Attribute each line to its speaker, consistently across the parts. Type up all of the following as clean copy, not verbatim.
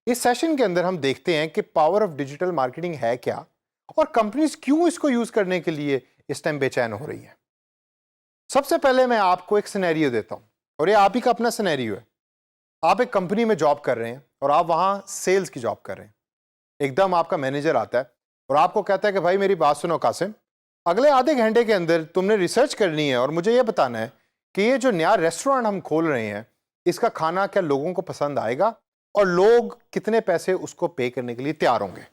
Speaker 1: इस सेशन के अंदर हम देखते हैं कि पावर ऑफ डिजिटल मार्केटिंग है क्या और कंपनीज क्यों इसको यूज करने के लिए इस टाइम बेचैन हो रही है। सबसे पहले मैं आपको एक सिनेरियो देता हूं और ये आप ही का अपना सिनेरियो है। आप एक कंपनी में जॉब कर रहे हैं और आप वहां सेल्स की जॉब कर रहे हैं। एकदम आपका मैनेजर आता है और आपको कहता है कि भाई मेरी बात सुनो कासिम, अगले आधे घंटे के अंदर तुमने रिसर्च करनी है और मुझे यह बताना है कि ये जो नया रेस्टोरेंट हम खोल रहे हैं इसका खाना क्या लोगों को पसंद आएगा और लोग कितने पैसे उसको पे करने के लिए तैयार होंगे।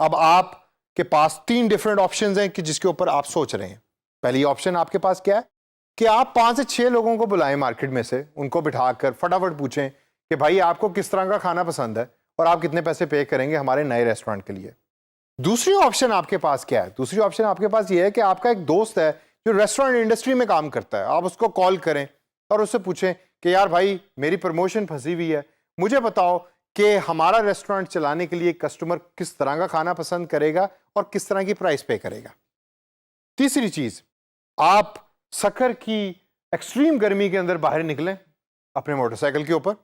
Speaker 1: अब आपके पास 3 डिफरेंट ऑप्शंस हैं कि जिसके ऊपर आप सोच रहे हैं। पहली ऑप्शन आपके पास क्या है कि आप 5 से 6 लोगों को बुलाएं मार्केट में से, उनको बिठाकर फटाफट पूछें कि भाई आपको किस तरह का खाना पसंद है और आप कितने पैसे पे करेंगे हमारे नए रेस्टोरेंट के लिए। दूसरी ऑप्शन आपके पास क्या है? दूसरी ऑप्शन आपके पास यह है कि आपका एक दोस्त है जो रेस्टोरेंट इंडस्ट्री में काम करता है। आप उसको कॉल करें और उससे पूछें कि यार भाई मेरी प्रमोशन फंसी हुई है, मुझे बताओ कि हमारा रेस्टोरेंट चलाने के लिए कस्टमर किस तरह का खाना पसंद करेगा और किस तरह की प्राइस पे करेगा। तीसरी चीज, आप सखर की एक्सट्रीम गर्मी के अंदर बाहर निकलें अपने मोटरसाइकिल के ऊपर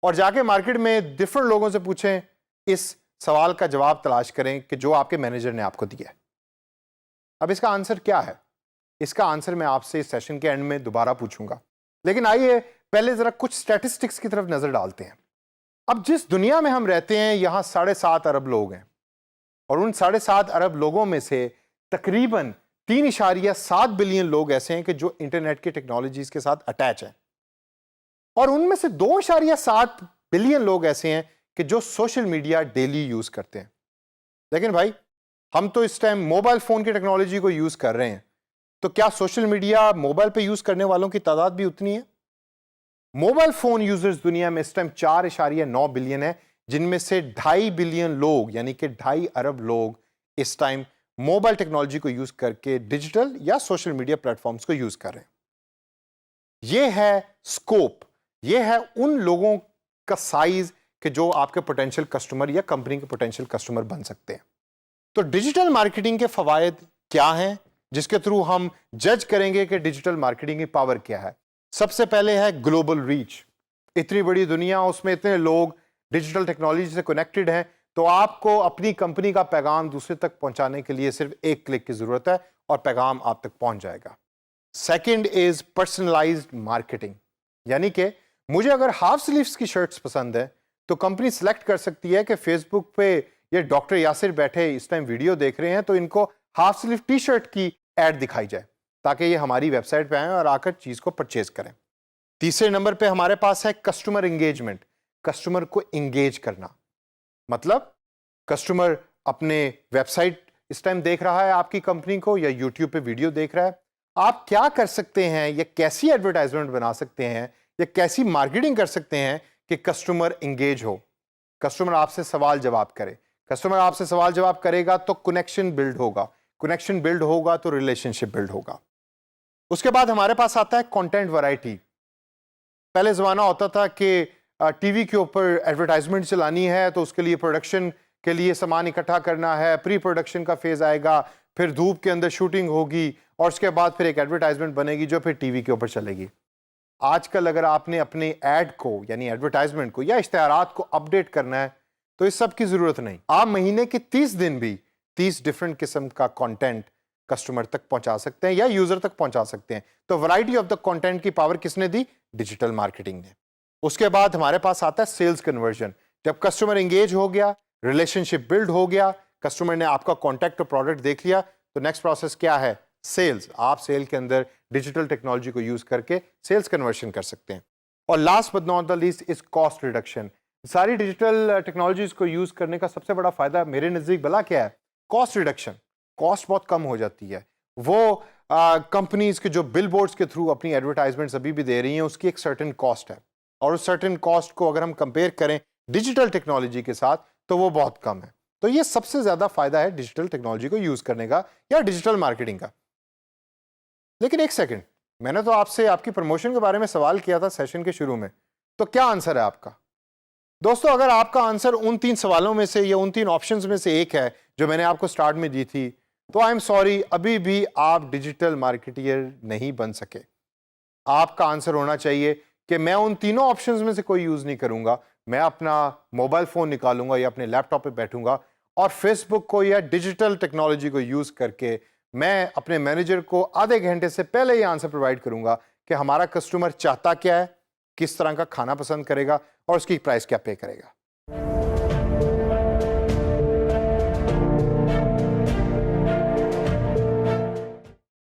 Speaker 1: और जाके मार्केट में डिफरेंट लोगों से पूछें, इस सवाल का जवाब तलाश करें कि जो आपके मैनेजर ने आपको दिया है। अब इसका आंसर क्या है? इसका आंसर मैं आपसे इस सेशन के एंड में दोबारा पूछूंगा, लेकिन आइए पहले जरा कुछ स्टैटिस्टिक्स की तरफ नजर डालते हैं। अब जिस दुनिया में हम रहते हैं यहां 7.5 अरब लोग हैं और उन 7.5 अरब लोगों में से तकरीबन 3.7 बिलियन लोग ऐसे हैं कि जो इंटरनेट की टेक्नोलॉजीज के साथ अटैच हैं और उनमें से 2.7 बिलियन लोग ऐसे हैं कि जो सोशल मीडिया डेली यूज करते हैं। लेकिन भाई हम तो इस टाइम मोबाइल फोन की टेक्नोलॉजी को यूज कर रहे हैं, तो क्या सोशल मीडिया मोबाइल पे यूज करने वालों की तादाद भी उतनी है? मोबाइल फोन यूजर्स दुनिया में इस टाइम 4.9 बिलियन है, जिनमें से 2.5 बिलियन लोग यानी कि 2.5 अरब लोग इस टाइम मोबाइल टेक्नोलॉजी को यूज करके डिजिटल या सोशल मीडिया प्लेटफॉर्म्स को यूज कर रहे हैं। यह है स्कोप, यह है उन लोगों का साइज कि जो आपके पोटेंशियल कस्टमर या कंपनी के पोटेंशियल कस्टमर बन सकते हैं। तो डिजिटल मार्केटिंग के फवायद क्या हैं जिसके थ्रू हम जज करेंगे कि डिजिटल मार्केटिंग की पावर क्या है? सबसे पहले है ग्लोबल रीच। इतनी बड़ी दुनिया, उसमें इतने लोग डिजिटल टेक्नोलॉजी से कनेक्टेड हैं, तो आपको अपनी कंपनी का पैगाम दूसरे तक पहुंचाने के लिए सिर्फ एक क्लिक की जरूरत है और पैगाम आप तक पहुंच जाएगा। सेकंड इज पर्सनलाइज्ड मार्केटिंग, यानी कि मुझे अगर हाफ स्लीव्स की शर्ट्स पसंद है तो कंपनी सिलेक्ट कर सकती है कि फेसबुक पे ये डॉक्टर यासिर बैठे इस टाइम वीडियो देख रहे हैं तो इनको हाफ स्लीव टी शर्ट की एड दिखाई जाए ताकि ये हमारी वेबसाइट पे आए और आकर चीज को परचेज करें। तीसरे नंबर पे हमारे पास है कस्टमर एंगेजमेंट, कस्टमर को एंगेज करना। मतलब कस्टमर अपने वेबसाइट इस टाइम देख रहा है आपकी कंपनी को या यूट्यूब पे वीडियो देख रहा है, आप क्या कर सकते हैं या कैसी एडवर्टाइजमेंट बना सकते हैं या कैसी मार्केटिंग कर सकते हैं कि कस्टमर एंगेज हो, कस्टमर आपसे सवाल जवाब करे। कस्टमर आपसे सवाल जवाब करेगा तो कनेक्शन बिल्ड होगा, कनेक्शन बिल्ड होगा तो रिलेशनशिप बिल्ड होगा। उसके बाद हमारे पास आता है कंटेंट वैरायटी। पहले जमाना होता था कि टीवी के ऊपर एडवर्टाइजमेंट चलानी है तो उसके लिए प्रोडक्शन के लिए सामान इकट्ठा करना है, प्री प्रोडक्शन का फेज आएगा, फिर धूप के अंदर शूटिंग होगी और उसके बाद फिर एक एडवर्टाइजमेंट बनेगी जो फिर टीवी के ऊपर चलेगी। आजकल अगर आपने अपने ऐड को यानी एडवर्टाइजमेंट को या इश्तेहारात को अपडेट करना है तो इस सब की जरूरत नहीं। आप महीने के 30 दिन भी 30 डिफरेंट किस्म का कंटेंट कस्टमर तक पहुंचा सकते हैं या यूजर तक पहुंचा सकते हैं। तो वैरायटी ऑफ द कंटेंट की पावर किसने दी? डिजिटल मार्केटिंग ने। उसके बाद हमारे पास आता है सेल्स कन्वर्जन। जब कस्टमर एंगेज हो गया, रिलेशनशिप बिल्ड हो गया, कस्टमर ने आपका कॉन्टैक्ट और प्रोडक्ट देख लिया, तो नेक्स्ट प्रोसेस क्या है? सेल्स। आप सेल के अंदर डिजिटल टेक्नोलॉजी को यूज करके सेल्स कन्वर्शन कर सकते हैं। और last but not the least is cost reduction. सारी डिजिटल टेक्नोलॉजीज को यूज करने का सबसे बड़ा फायदा मेरे नजदीक भला क्या है? Cost reduction. कॉस्ट बहुत कम हो जाती है। वो कंपनीज के जो बिल बोर्ड्स के थ्रू अपनी एडवर्टाइजमेंट्स अभी भी दे रही हैं उसकी एक सर्टेन कॉस्ट है और उस सर्टेन कॉस्ट को अगर हम कंपेयर करें डिजिटल टेक्नोलॉजी के साथ तो वो बहुत कम है। तो ये सबसे ज्यादा फायदा है डिजिटल टेक्नोलॉजी को यूज करने का या डिजिटल मार्केटिंग का। लेकिन एक सेकंड, मैंने तो आपसे आपकी प्रमोशन के बारे में सवाल किया था सेशन के शुरू में, तो क्या आंसर है आपका? दोस्तों, अगर आपका आंसर उन 3 सवालों में से या उन 3 ऑप्शंस में से एक है जो मैंने आपको स्टार्ट में दी थी, तो आई एम सॉरी, अभी भी आप डिजिटल मार्केटियर नहीं बन सके। आपका आंसर होना चाहिए कि मैं उन तीनों ऑप्शंस में से कोई यूज नहीं करूंगा, मैं अपना मोबाइल फ़ोन निकालूंगा या अपने लैपटॉप पे बैठूंगा और फेसबुक को या डिजिटल टेक्नोलॉजी को यूज़ करके मैं अपने मैनेजर को आधे घंटे से पहले ये आंसर प्रोवाइड करूंगा कि हमारा कस्टमर चाहता क्या है, किस तरह का खाना पसंद करेगा और उसकी प्राइस क्या पे करेगा।